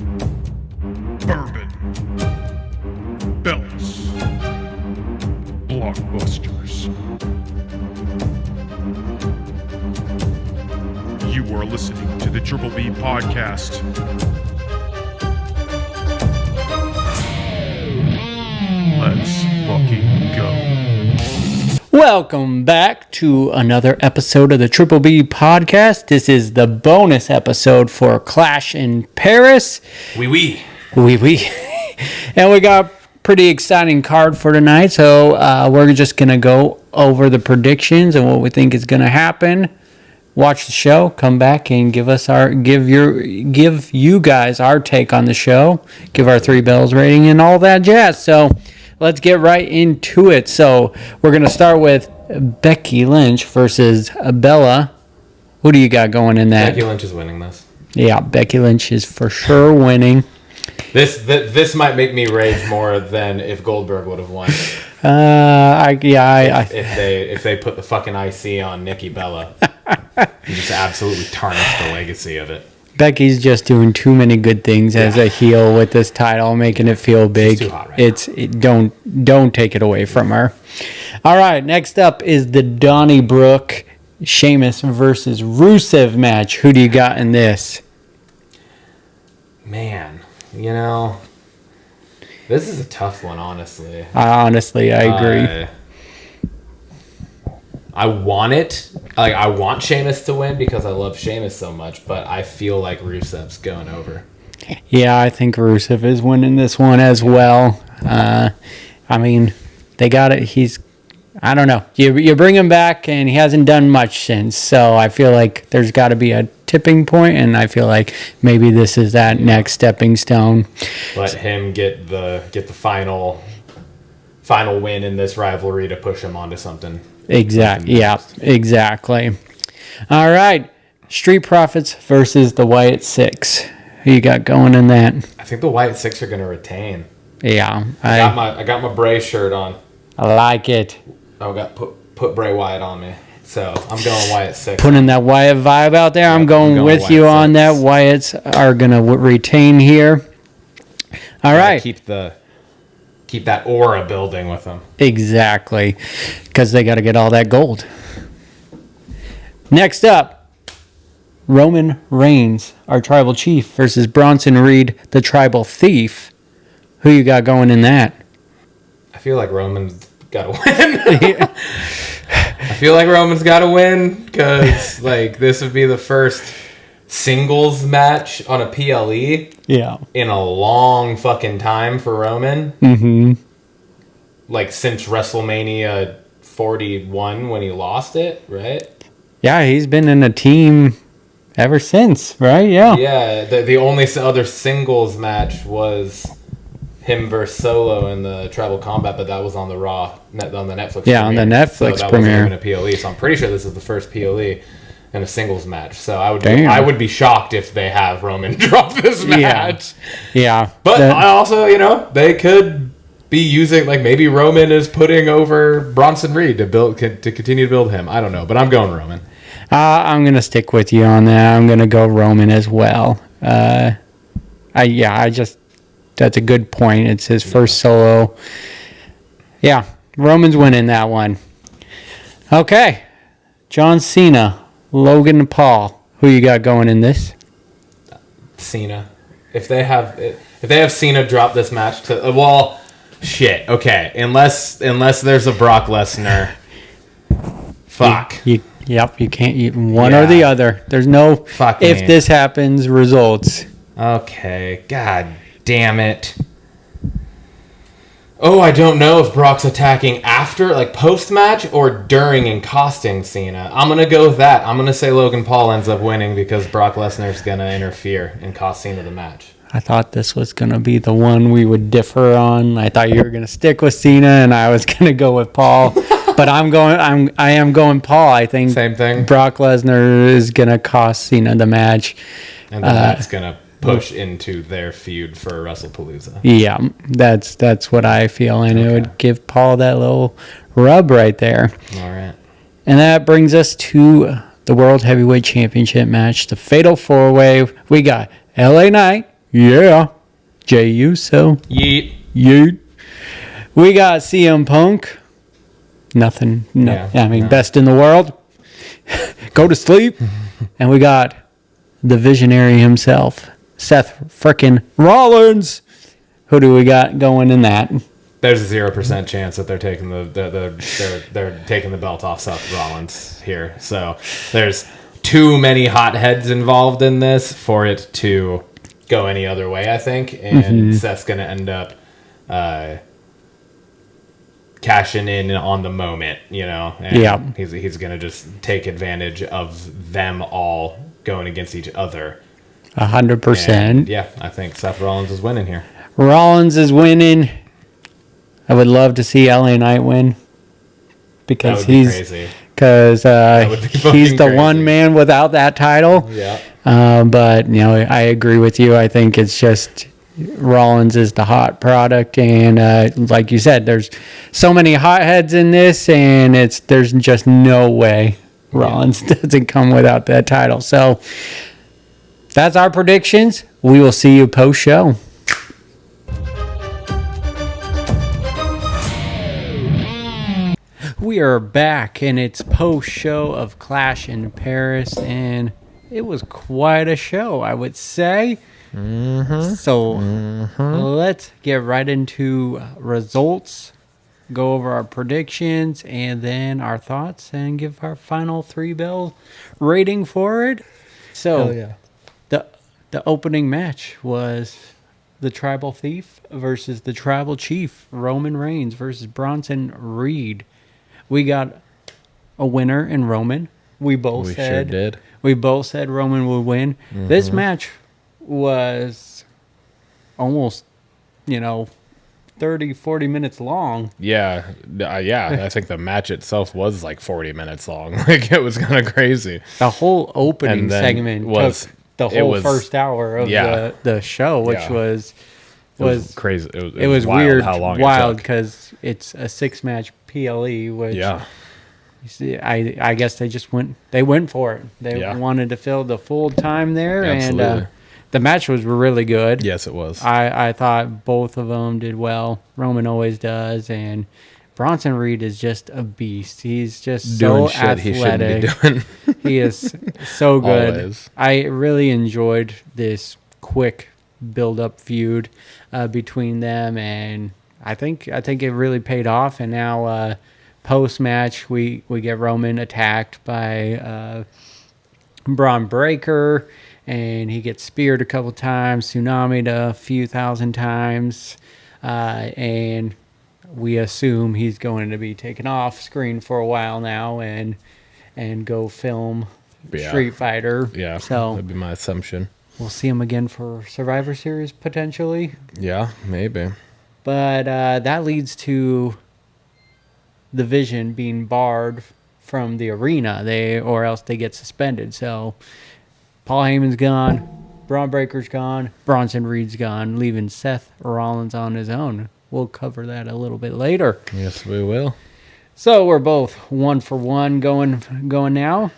Bourbon. Belts. Blockbusters. You are listening to the Triple B Podcast. Let's fucking go. Welcome back to another episode of the Triple B Podcast. This is the bonus episode for Clash in Paris. Oui. And we got a pretty exciting card for tonight, so we're just going to go over the predictions and what we think is going to happen. Watch the show, come back and give you guys our take on the show, give our 3 bells rating and all that jazz. So let's get right into it. So we're going to start with Becky Lynch versus Bella. Who do you got going in that? Becky Lynch is winning this. Yeah, Becky Lynch is for sure winning. This might make me rage more than if Goldberg would have won. If they put the fucking IC on Nikki Bella, you just absolutely tarnish the legacy of it. Becky's just doing too many good things as a heel with this title, making it feel big. She's too hot right now. Don't take it away from her. All right, next up is the Donnybrook Sheamus versus Rusev match. Who do you got in this? Man, this is a tough one, honestly. I agree. I want it. I want Sheamus to win because I love Sheamus so much, but I feel like Rusev's going over. Yeah, I think Rusev is winning this one as well. They got it. I don't know. You bring him back, and he hasn't done much since, so I feel like there's got to be a tipping point, and I feel like maybe this is that next stepping stone. Let him get the final win in this rivalry to push him onto something. Exactly. Yeah, exactly. All right. Street Profits versus the Wyatt Six. Who you got going in that? I think the Wyatt Six are going to retain. Yeah. I got my Bray shirt on. I like it. I got put Bray Wyatt on me. So I'm going Wyatt 6. Putting that Wyatt vibe out there. I'm going with you on that. Wyatts are going to retain here. All right. Keep that aura building with them. Exactly. Because they got to get all that gold. Next up, Roman Reigns, our tribal chief, versus Bronson Reed, the tribal thief. Who you got going in that? I feel like Roman's got to win. I feel like Roman's got to win because this would be the first singles match on a PLE in a long fucking time for Roman. Mm-hmm. Since WrestleMania 41 when he lost it, right? Yeah, he's been in a team ever since, right? Yeah. Yeah, the only other singles match was him versus Solo in the Tribal Combat, but that was on the Netflix. Yeah, on the Netflix so that premiere. Wasn't even a PLE, so I'm pretty sure this is the first PLE in a singles match. So I would be shocked if they have Roman drop this match. Yeah. But I also, they could be using maybe Roman is putting over Bronson Reed to continue to build him. I don't know, but I'm going Roman. I'm gonna stick with you on that. I'm gonna go Roman as well. That's a good point. It's his first solo. Yeah, Roman's winning that one. Okay, John Cena, Logan Paul. Who you got going in this? Cena. If they have Cena drop this match to shit. Okay, unless there's a Brock Lesnar. Fuck. You can't one or the other. There's no fuck if this happens results. Okay, god damn it. Oh, I don't know if Brock's attacking after, post-match, or during and costing Cena. I'm going to go with that. I'm going to say Logan Paul ends up winning because Brock Lesnar's going to interfere and cost Cena the match. I thought this was going to be the one we would differ on. I thought you were going to stick with Cena, and I was going to go with Paul. But I am going Paul. I think same thing. Brock Lesnar is going to cost Cena the match. And then that's going to push into their feud for WrestlePalooza. Yeah, that's what I feel, and it would give Paul that little rub right there. All right. And that brings us to the World Heavyweight Championship match, the Fatal 4-Way. We got LA Knight, Yeah. Jey Uso. Yeet. Yeet. We got CM Punk. Nothing. No. Yeah, I mean, no. best in the world. Go to sleep. And we got the visionary himself, Seth frickin' Rollins. Who do we got going in that? There's a 0% chance that they're taking they're taking the belt off Seth Rollins here. So there's too many hotheads involved in this for it to go any other way, I think. And Seth's gonna end up cashing in on the moment, and he's gonna just take advantage of them all going against each other. 100%. Yeah, I think Seth Rollins is winning here. Rollins is winning. I would love to see LA Knight win because That would be crazy. Because would be fucking he's the crazy. one man without that title. Yeah. But I agree with you. I think it's just Rollins is the hot product, and like you said, there's so many hotheads in this, and there's just no way Rollins doesn't come without that title. So that's our predictions. We will see you post show. We are back, and it's post show of Clash in Paris, and it was quite a show, I would say. So let's get right into results, go over our predictions, and then our thoughts, and give our final 3-bell rating for it. So the opening match was the Tribal Thief versus the Tribal Chief, Roman Reigns versus Bronson Reed. We got a winner in Roman. We sure did. We both said Roman would win. This match was almost, 30, 40 minutes long. Yeah. I think the match itself was like 40 minutes long. Like, it was kind of crazy. The whole opening And then segment was- took the it whole was- first hour of yeah. the show, which Yeah. was It was crazy. it was wild weird, how long wild it took. because it's a 6-match PLE, which Yeah. you see, I guess they went for it. They wanted to fill the full time there, Absolutely. and the match was really good. Yes, it was. I thought both of them did well. Roman always does, and Bronson Reed is just a beast. He's just Doing so shit he shouldn't be athletic. doing. He is so good. Always. I really enjoyed this quick build-up feud between them, and I think it really paid off. And now post-match, we get Roman attacked by Braun Breaker, and he gets speared a couple times, tsunami'd a few thousand times, and we assume he's going to be taken off screen for a while now and go film Street Fighter. Yeah. So That'd be my assumption. we'll see him again for Survivor Series potentially. Yeah, maybe. But that leads to the Vision being barred from the arena, or else they get suspended. So Paul Heyman's gone, Braun Breaker's gone, Bronson Reed's gone, leaving Seth Rollins on his own. We'll cover that a little bit later. Yes, we will. So we're both 1-for-1 going now.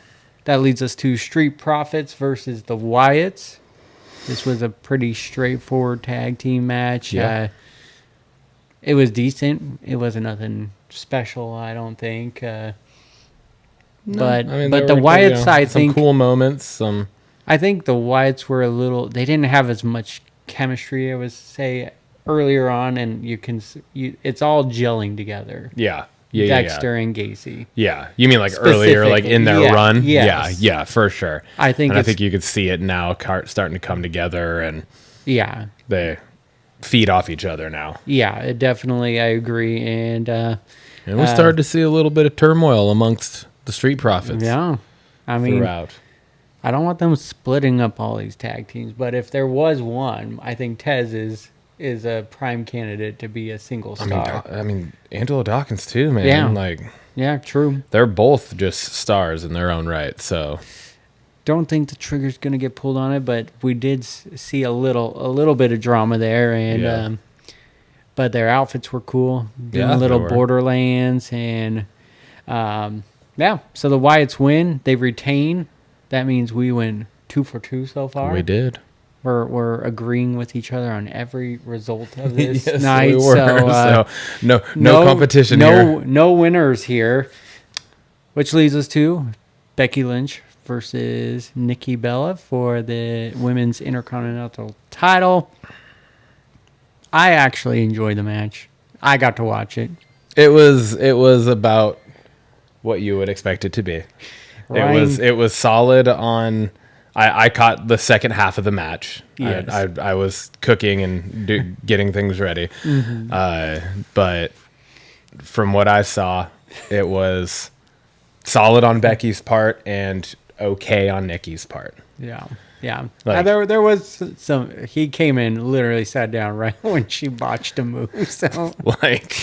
That leads us to Street Profits versus the Wyatts. This was a pretty straightforward tag team match. Yeah. It was decent. It wasn't nothing special, I don't think. But there the were, Wyatts, I some think, cool moments. I think the Wyatts were they didn't have as much chemistry, I would say, earlier on, and it's all gelling together. Yeah. Dexter and Gacy. Yeah, you mean like earlier, like in their Specifically, run? yes. Yeah, for sure. I think you could see it now, starting to come together, and yeah, they feed off each other now. yeah, it definitely, I agree, and we started to see a little bit of turmoil amongst the Street Profits. yeah, I mean, throughout. I don't want them splitting up all these tag teams, but if there was one, I think Tez is a prime candidate to be a single star. I mean, Angelo Dawkins too, man. Yeah. Like, Yeah, true. they're both just stars in their own right. So Don't think the trigger's gonna get pulled on it, but we did see a little bit of drama there, and Yeah. but their outfits were cool, doing Yeah, little they were. Borderlands, and yeah. So the Wyatts win. They retain. That means we win 2 for 2 so far. we did. we're agreeing with each other on every result of this Yes, night. we were. So, no competition here. No winners here. Which leads us to Becky Lynch versus Nikki Bella for the Women's Intercontinental title. I actually enjoyed the match. I got to watch it. It was about what you would expect it to be. It was solid on. I caught the second half of the match. Yes. I was cooking and getting things ready. But from what I saw, it was solid on Becky's part and okay on Nikki's part. Yeah. Yeah. Like- there was some. He came in, literally sat down right when she botched a move, so Like,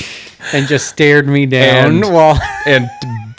and just stared me down And- while. and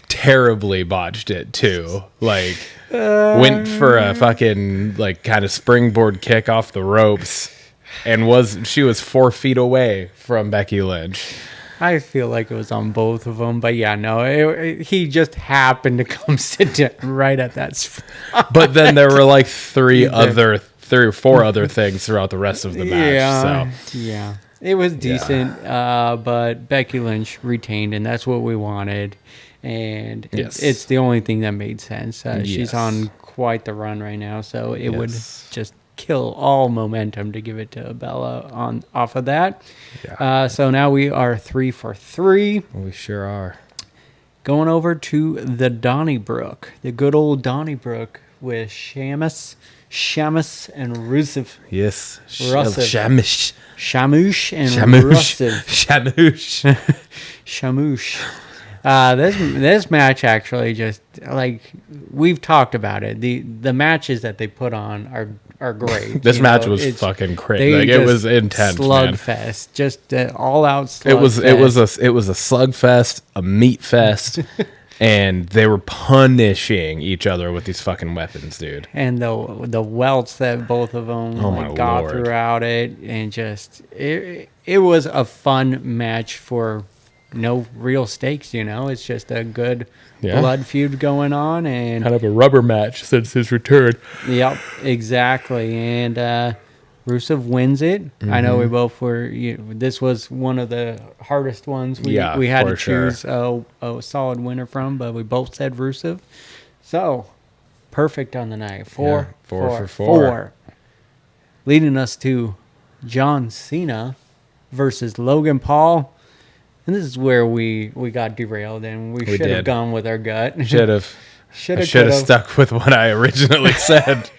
terribly botched it too. Like, went for a fucking like kind of springboard kick off the ropes, and she was 4 feet away from Becky Lynch. I feel like it was on both of them, but yeah, no, he just happened to come sit down right at that spot. But then there were like 3 or 4 other things throughout the rest of the match. So Yeah, it was decent, but Becky Lynch retained, and that's what we wanted. And Yes. it's the only thing that made sense. Yes. She's on quite the run right now, so it would Yes. just kill all momentum to give it to Bella off of that. Yeah. So now we are 3 for 3. we sure are. Going over to the Donnybrook, the good old Donnybrook with Shamus, and Rusev. Yes. Rusev. Shamish. Shamush and Shamush. Rusev. Shamush. Shamush. This match actually just, like, we've talked about it. The matches that they put on are great. This You match know, was it's- fucking they crazy. Like, it just was intense, man. slugfest, just all out slugfest. It was a slugfest, a meat fest, and they were punishing each other with these fucking weapons, dude. And the welts that both of them Oh my got Lord. throughout it, and just it was a fun match for no real stakes. You know, it's just a good blood feud going on, and Kind of a rubber match since his return. yep, exactly. And Rusev wins it. I know we both were. This was one of the hardest ones we had to for sure. choose a solid winner from, but we both said Rusev. So perfect on the night. Four for four. Leading us to John Cena versus Logan Paul. And this is where we got derailed, and we should have did. gone with our gut. Should have Shoulda, should have coulda. stuck with what I originally said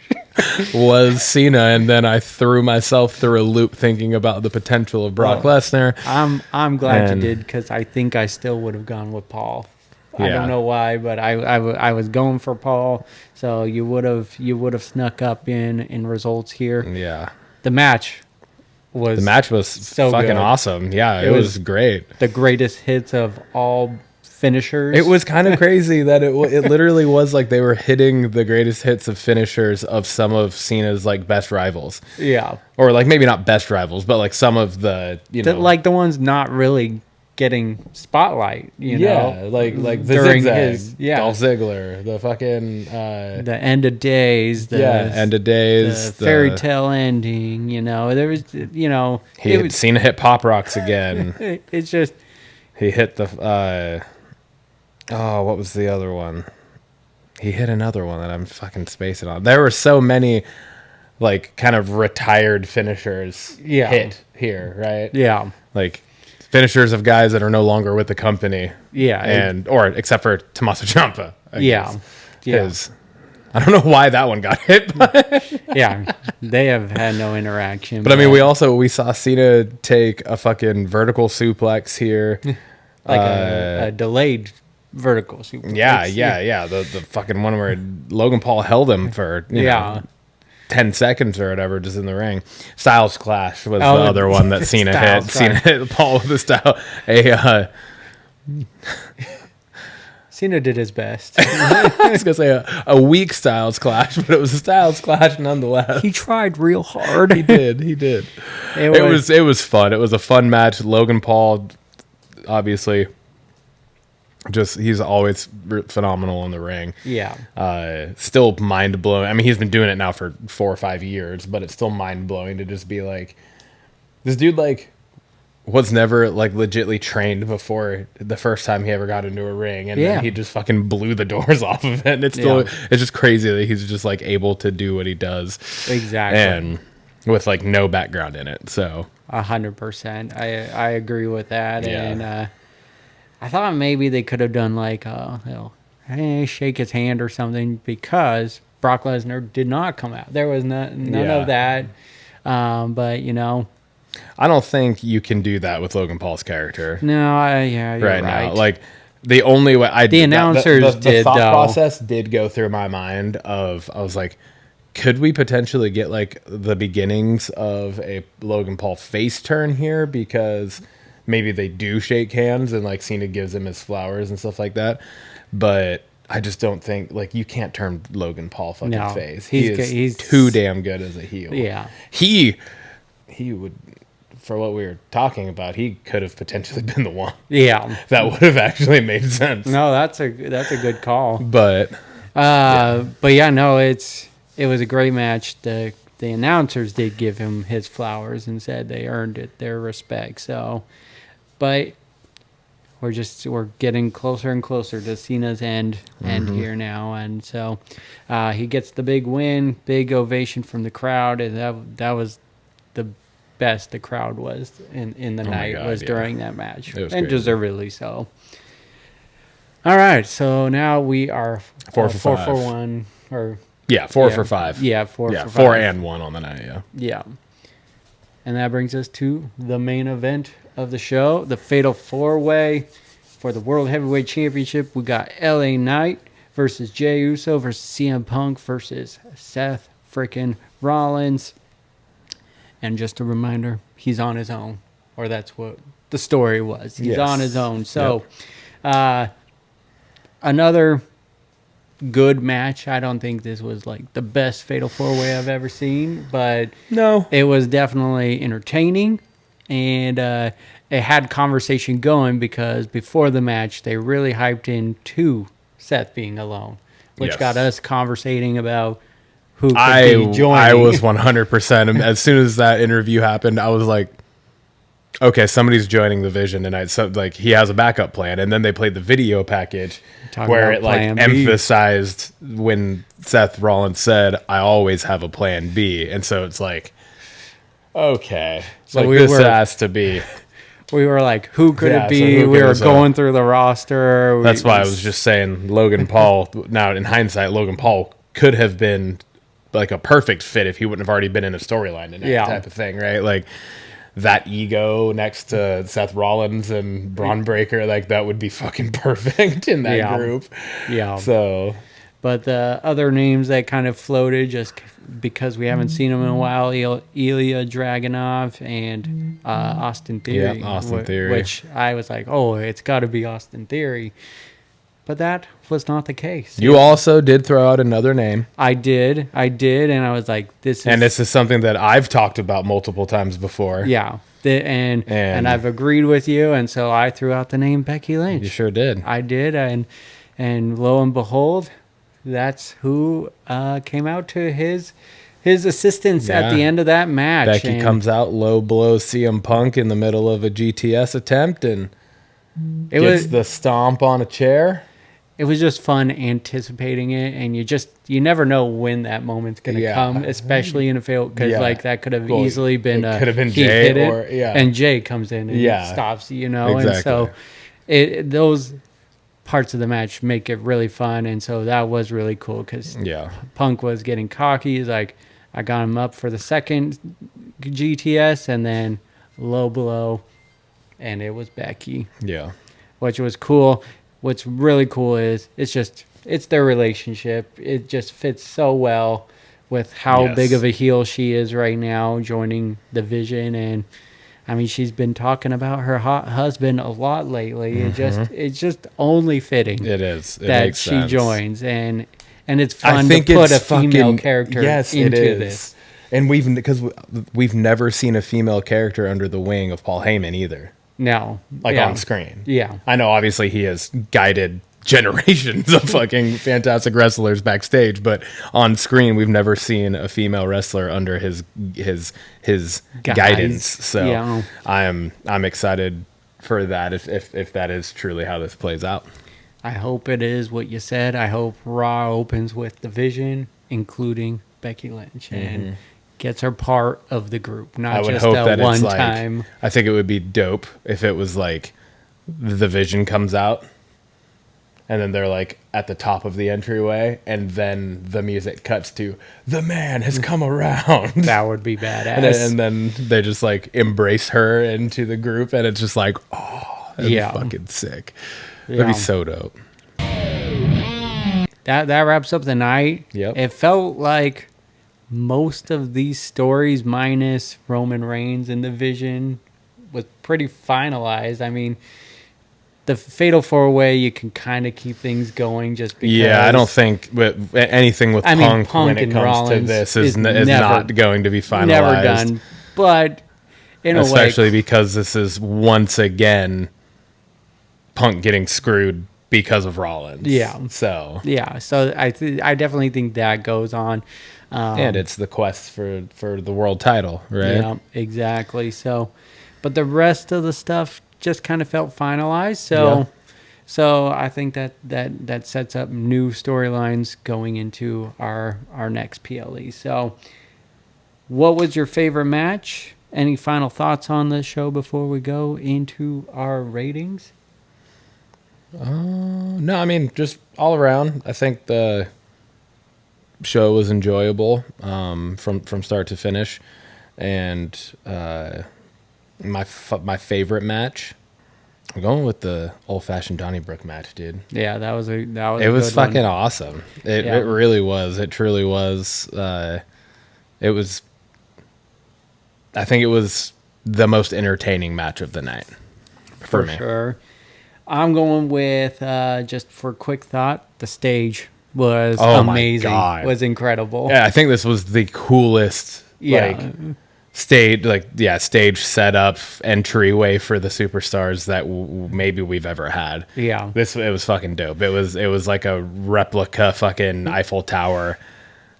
was Cena, and then I threw myself through a loop thinking about the potential of Brock Lesnar. I'm glad And- you did, because I think I still would have gone with Paul. I Yeah. don't know why, but I was going for Paul. So you would have snuck up in results here. Yeah. The match was So fucking good. awesome. Yeah, it It was was- great. the greatest hits of all finishers. It was kind of crazy that it literally was like they were hitting the greatest hits of finishers of some of Cena's like best rivals, yeah, or like maybe not best rivals, but like some of the like the ones not really getting spotlight. You know, like the during zigzag, his Dolph Ziggler, the fucking the end of days. end of days, the fairy tale ending. You know, there was Cena hit Pop Rocks again. It's just He hit the what was the other one? He hit another one that I'm fucking spacing on. There were so many like kind of retired finishers hit here, right? yeah. Like finishers of guys that are no longer with the company. Yeah, Or except for Tommaso Ciampa. I Yeah. guess. I don't know why that one got hit, but Yeah, they have had no interaction. I mean we saw Cena take a fucking vertical suplex here. like a delayed vertical suplex. Yeah. The fucking one where Logan Paul held him for you know 10 seconds or whatever, just in the ring. Styles Clash was the other one that Cena hit. Styles Cena hit Paul with the style. Cena did his best. I was gonna say a weak Styles Clash, but it was a Styles Clash nonetheless. He tried real hard. He did. It was fun. It was a fun match. Logan Paul, obviously, Just he's always phenomenal in the ring. Yeah. Still mind blowing. I mean, he's been doing it now for 4 or 5 years, but it's still mind blowing to just be like, this dude like was never like legitly trained before the first time he ever got into a ring, and then he just fucking blew the doors off of it. And it's still it's just crazy that he's just like able to do what he does Exactly. and with like no background in it. So 100%. I agree with that. Yeah. And I thought maybe they could have done like, hey, shake his hand or something, because Brock Lesnar did not come out. There was none of that. But, you know. I don't think you can do that with Logan Paul's character. No, you're right. Now. Like, the only way the announcers the thought though. process did go through my mind of, I was like, could we potentially get like the beginnings of a Logan Paul face turn here, because maybe they do shake hands and like Cena gives him his flowers and stuff like that. But I just don't think, like, you can't turn Logan Paul fucking face. He's too damn good as a heel. Yeah. He would, for what we were talking about, he could have potentially been the one. Yeah. That would have actually made sense. No, that's a good call. But yeah, no, it was a great match. The announcers did give him his flowers and said they earned it, their respect. So, but we're getting closer and closer to Cena's end here now, and so he gets the big win, big ovation from the crowd, and that was the best the crowd was in the night. God, was during that match, and crazy. deservedly so. All right, so now we are 4 for 5. 4-1, or 4 for 5. Yeah, 4 for 5. 4 and 1 on the night. Yeah. And that brings us to the main event of the show, the Fatal 4-Way for the World Heavyweight Championship. We got LA Knight versus Jey Uso versus CM Punk versus Seth frickin' Rollins. And just a reminder, he's on his own, or that's what the story was. He's on his own. So, another good match. I don't think this was like the best Fatal 4-Way I've ever seen, but No. it was definitely entertaining, and it had conversation going, because before the match they really hyped into Seth being alone, which got us conversating about who could be joining. I was 100%. As soon as that interview happened, I was like, okay, somebody's joining the Vision tonight. So like, he has a backup plan. And then they played the video package where it like emphasized when Seth Rollins said, "I always have a plan B." And so it's like, okay, so like, this has to be. We were like, who could it be? So we were going through the roster. That's why I was just saying Logan Paul. Now, in hindsight, Logan Paul could have been like a perfect fit if he wouldn't have already been in a storyline and that type of thing, right? Like, that ego next to Seth Rollins and Braun Breaker, like, that would be fucking perfect in that group. Yeah. So, but the other names that kind of floated, just because we haven't seen them in a while, Ilya Dragunov and Austin Theory. Yeah, Austin Theory. Which I was like, oh, it's got to be Austin Theory. But that was not the case. You also did throw out another name. I did, and I was like, "This is." And this is something that I've talked about multiple times before. Yeah, and I've agreed with you, and so I threw out the name Becky Lynch. You sure did. I did, and lo and behold, that's who came out to his assistance at the end of that match. Becky comes out, low blows CM Punk in the middle of a GTS attempt, and gets the stomp on a chair. It was just fun anticipating it, and you never know when that moment's going to come, especially in a fail, because like that could have easily been could have been Jay and Jay comes in and stops, exactly. And so those parts of the match make it really fun, and so that was really cool, because Punk was getting cocky. He's like, I got him up for the second GTS, and then low blow, and it was Becky. Yeah, which was cool. What's really cool is it's their relationship. It just fits so well with how big of a heel she is right now, joining the Vision. And I mean, she's been talking about her hot husband a lot lately. It's just only fitting. It is that she joins, and it's fun to put a female character into this. And we've never seen a female character under the wing of Paul Heyman either. No. like Yeah. on screen. Yeah. I know obviously he has guided generations of fucking fantastic wrestlers backstage, but on screen we've never seen a female wrestler under his guidance. So Yeah. I'm excited for that if that is truly how this plays out. I hope it is what you said. I hope Raw opens with Division, including Becky Lynch, and gets her part of the group, not I would just hope a that it's like, one-time. I think it would be dope if it was like the Vision comes out and then they're like at the top of the entryway and then the music cuts to "The man has come around." That would be badass. and then they just like embrace her into the group and it's just like, oh, that'd be fucking sick. That'd Yeah. be so dope. That wraps up the night. Yep. It felt like most of these stories, minus Roman Reigns and the Vision, was pretty finalized. I mean, the Fatal 4-Way, you can kind of keep things going just because. Yeah, I don't think anything with Punk when it and comes Rollins to this is never, not going to be finalized. Never done. But in a way, especially because this is once again Punk getting screwed because of Rollins. Yeah. So I definitely think that goes on. and it's the quest for the world title, right? Yeah, exactly. So, but the rest of the stuff just kind of felt finalized. So, Yeah. so I think that sets up new storylines going into our next PLE. So, what was your favorite match? Any final thoughts on the show before we go into our ratings? No, I mean just all around. I think the show was enjoyable from start to finish, and my favorite match. I'm going with the old fashioned Donnybrook match, dude. Yeah, that was It a was good one. fucking awesome. It really was. It truly was. It was. I think it was the most entertaining match of the night for me. Sure. I'm going with just for quick thought. The stage was amazing. My God. Was incredible. Yeah, I think this was the coolest. Yeah. Stage setup entryway for the superstars that maybe we've ever had. Yeah. It was fucking dope. It was like a replica fucking Eiffel Tower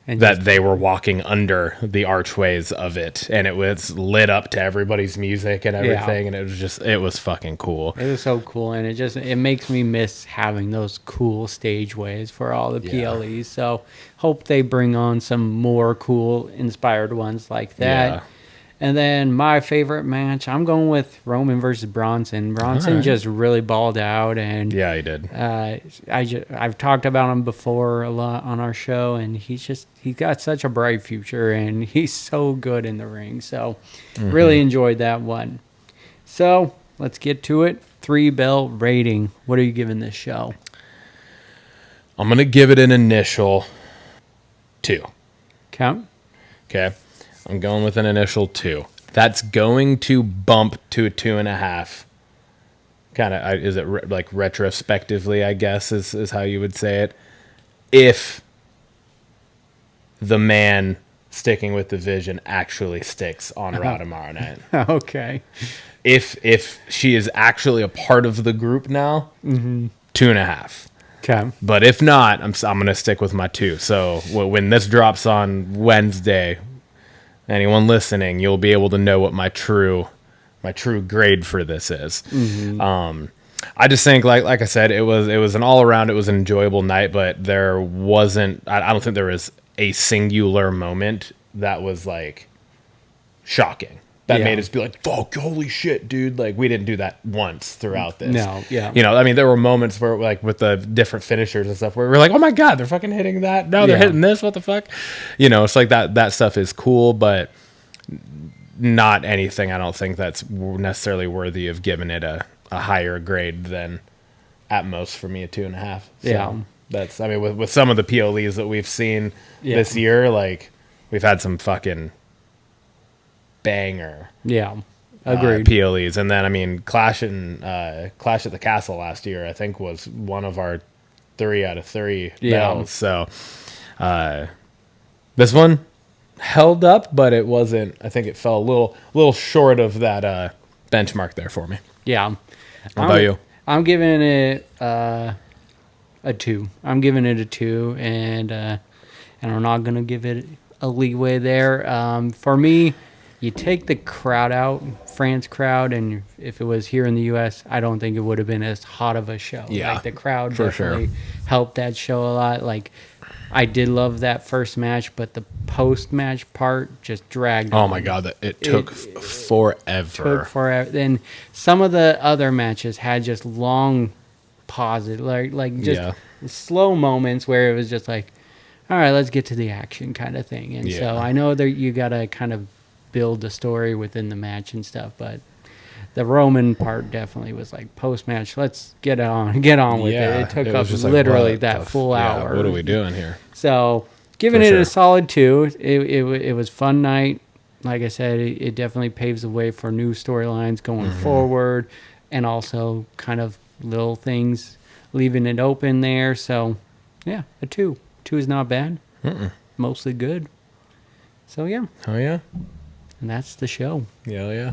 And that they were walking under the archways of it, and it was lit up to everybody's music and everything, and it was fucking cool. it was so cool, and it makes me miss having those cool stageways for all the PLEs. So hope they bring on some more cool inspired ones like that. Yeah. And then my favorite match, I'm going with Roman versus Bronson. Bronson Alright. just really balled out, and Yeah, he did. I've talked about him before a lot on our show, and he's got such a bright future, and he's so good in the ring. So really enjoyed that one. So let's get to it. 3-bell rating. What are you giving this show? I'm gonna give it an initial 2. Count. Okay. I'm going with an initial 2. That's going to bump to a 2.5. Kind of, is it like retrospectively, I guess, is how you would say it. If the man sticking with the Vision actually sticks on Raw tomorrow night. Okay. If she is actually a part of the group now, 2.5. Okay. But if not, I'm going to stick with my 2. So when this drops on Wednesday, anyone listening, you'll be able to know what my true grade for this is. I just think, like I said, it was an all around. It was an enjoyable night, but there wasn't. I don't think there was a singular moment that was like shocking. That made us be like, "Fuck, holy shit, dude!" Like we didn't do that once throughout this. No, yeah. You know, I mean, there were moments where, like, with the different finishers and stuff, where we're like, "Oh my god, they're fucking hitting that! No, they're hitting this. What the fuck?" You know, it's like that stuff is cool, but not anything. I don't think that's necessarily worthy of giving it a higher grade than at most for me a 2.5. So Yeah. that's. I mean, with some of the PLEs that we've seen this year, like we've had some fucking banger Yeah. Agreed. PLEs. And then, I mean, Clash at the Castle last year, I think, was one of our 3 out of 3 bells. So this one held up, but it wasn't. I think it fell a little short of that benchmark there for me. Yeah. How about you? I'm giving it a 2. I'm giving it a 2, and I'm not going to give it a leeway there. For me, you take the crowd out, France crowd, and if it was here in the U.S., I don't think it would have been as hot of a show. Yeah, Like, the crowd for definitely helped that show a lot. Like, I did love that first match, but the post-match part just dragged Oh on. my God, it took forever. Took forever. Then some of the other matches had just long pauses, like just slow moments where it was just like, all right, let's get to the action kind of thing. And so I know that you got to kind of build the story within the match and stuff, but the Roman part definitely was like post-match, let's get on with it. It took up was just like, literally what that full hour. What are we doing here? So giving For it sure. a solid 2. It was fun night. Like I said, it definitely paves the way for new storylines going forward, and also kind of little things, leaving it open there. So yeah, a 2. 2 is not bad. Mostly good. So yeah. Oh yeah. And that's the show. Yeah.